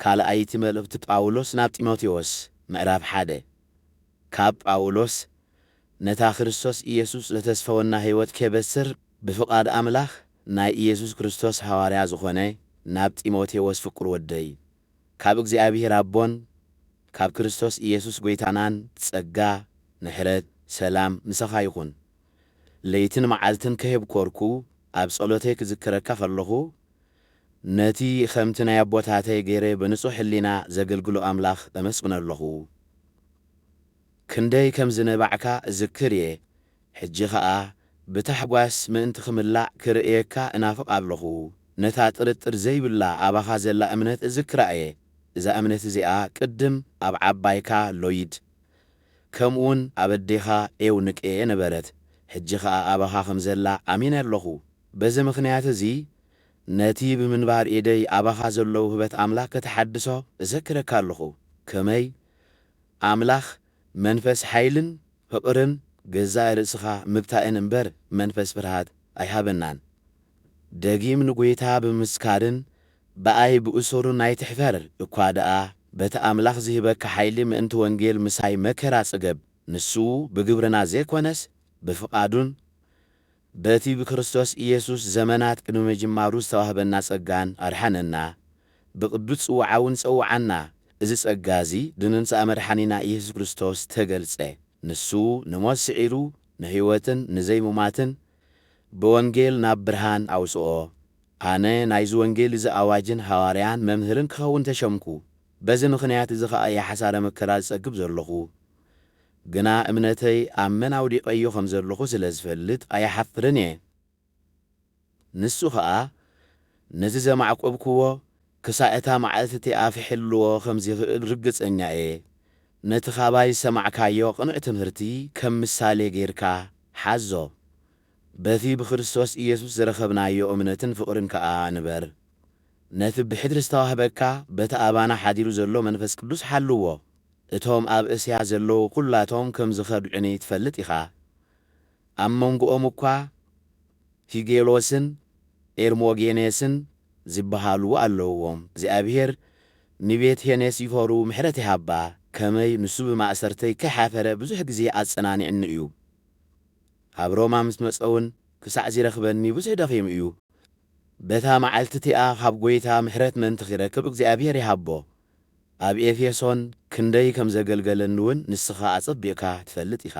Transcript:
ካልኣይቲ መልእኽቲ ጳውሎስ ናብ ጢሞቴዎስ ምዕራፍ 1 ካብ ጳውሎስ ነታ ክርስቶስ ኢየሱስ ለተስፈወና ሕይወት ከበስር ብፍቓድ ኣምላኽ ናይ ኢየሱስ ክርስቶስ ሐዋርያ ዝኾነ ናብ ጢሞቴዎስ ፍቁር ወደይ ካብ እግዚአብሔር ኣቦን ካብ ክርስቶስ ኢየሱስ ጐይታናን ጸጋ ንሕረት ሰላም ንስኻ ይኹን ለይትን መዓልትን ከየብኰርኩ ኣብ ጸሎተይ ክዝክረካ ከለኹ ነቲ ኸምቲ ናይ ኣቦታተይ ገይረ ብንጹሕ ሕሊና ዘገልግሎ ኣምላኽ ኣመስግኖ ኣለኹ ክንደይ ከም ዝነባዕካ እዝክር እየ ሕጂ ኸኣ ብታሕጓስ ምእንቲ ክምላእ ክርእየካ እናፍቕ ኣለኹ ነታ ጥርጥር ዘይብላ ኣባኻ ዘላ እምነት እዝክራ እየ እዛ እምነት እዚኣ ቅድም ኣብ ዓባይካ ሎይድ ከምኡውን ኣብ ኣዴኻ ኤውንቄ ነበረት ሕጂ ኸኣ ኣባኻ ከም ዘላ ኣሚነ ኣለኹ በዚ ምኽንያት እዚ ነቲ ብምንባር ኢደይ ኣባኻ ዘለዉ ህበት ኣምላኽ ከተሓድሶ እዘክረካ ኣለኹ ከመይ ኣምላኽ መንፈስ ሓይልን ፍቕርን ገዛእ ርእስኻ ምብታእን እምበር መንፈስ ፍርሃት ኣይሃበናን ደጊም ንጐይታ ብምስካርን በኣይ ብእሶሩ ናይ ትሕፈር እኳ ደኣ በቲ ኣምላኽ ዝህበካ ሓይሊ ምእንቲ ወንጌል ምሳይ መከራ ጽገብ ንሱ ብግብርና ዘይኮነስ ብፍቓዱን በቲ ብክርስቶስ ኢየሱስ ዘመናት ቅድሚ ምጅማሩ ዝተዋህበና ጸጋን ኣድሓነና ብቅዱስ ጽዋዓውን ጸውዓና እዚ ጸጋ እዚ ድንንሣእ መድሓኒና ኢየሱስ ክርስቶስ ተገልጸ ንሱ ንሞት ስዒሩ ንሕይወትን ንዘይሙማትን ብወንጌል ናብ ብርሃን ኣውፅኦ ኣነ ናይዚ ወንጌል እዚ ኣዋጅን ሐዋርያን መምህርን ክኸውን ተሸምኩ በዚ ምኽንያት እዚ ኸኣ የሓሳረ መከራ ዝጸግብ ዘለኹ ግና እምነተይ ኣብ መን ኣውዲቐዮ ከም ዘለኹ ስለ ዝፈልጥ ኣየሓፍርን እየ ንሱ ኸኣ ነዚ ዘማዕቆብክዎ ክሳብ እታ መዓልቲ እቲኣፍሕልዎ ከም ዝኽእል ርግጸኛ እየ ነቲ ኻባይ ዝሰማዕካዮ ቅኑዕ ትምህርቲ ከም ምሳሌ ጌርካ ሓዞ በቲ ብክርስቶስ ኢየሱስ ዝረኸብናዮ እምነትን ፍቕርን ከኣ ንበር ነቲ ብሕድሪ ዝተዋህበካ በቲ ኣባና ሓዲሩ ዘሎ መንፈስ ቅዱስ ሓልዎ እቶም ኣብ እስያ ዘለዉ ኲላቶም ከም ዝኸድዑኒ ትፈልጥ ኢኻ ኣብ መንጎኦም እኳ ፊጌሎስን ኤርሞጌኔስን ዝበሃሉ ኣለውዎም እግዚኣብሔር ንቤት ሄኔሲፎሩ ምሕረት ይሃባ ከመይ ንሱ ብማእሰርተይ ከሓፈረ ብዙሕ ግዜ ኣጸናኒዕኒ እዩ ኣብ ሮማ ምስ መጸውን ክሳዕ ዝረኽበኒ ብዙሕ ደኺሙ እዩ በታ መዓልቲ እቲኣ ካብ ጐይታ ምሕረት ምእንቲ ኺረክብ እግዚኣብሔር ይሃቦ ኣብ ኤፌሶን ክንደይ ከም ዘገልገለኒ እውን ንስኻ ኣጸቢቕካ ትፈልጥ ኢኻ